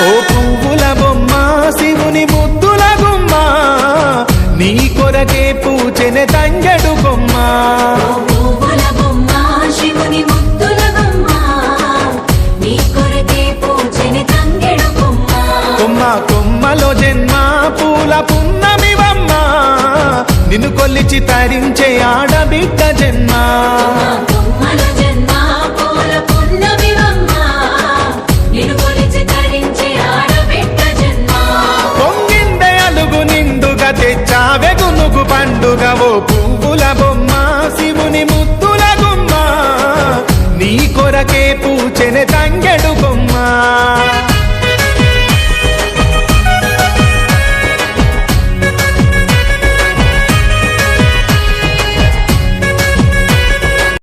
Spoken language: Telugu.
ఓ పువ్వుల బొమ్మ శివుని ముద్దుల గుమ్మ నీ కొరకే పూచెనే తంగెడు కొమ్మ పువ్వుల బొమ్మ శివుని ముద్దుల గుమ్మ నీ కొరకే పూచెనే తంగెడు కొమ్మ కొమ్మ కొమ్మలో జన్మ పూల పున్నమివమ్మ నిన్ను కొల్లిచి తరించే ఆడబిడ్డ జన్మ కొమ్మల జన్మ పూల పున్నమివమ్మ నిన్ను కొలిచి తరించి ఆడబిడ్డ జన్మ పొంగిందే అలుగు నిండుగా తెచ్చావె గునుగు పండుగ ఓ పువ్వుల బొమ్మ శివుని ముద్దుల గుమ్మ నీ కొరకే పూచెనే తంగె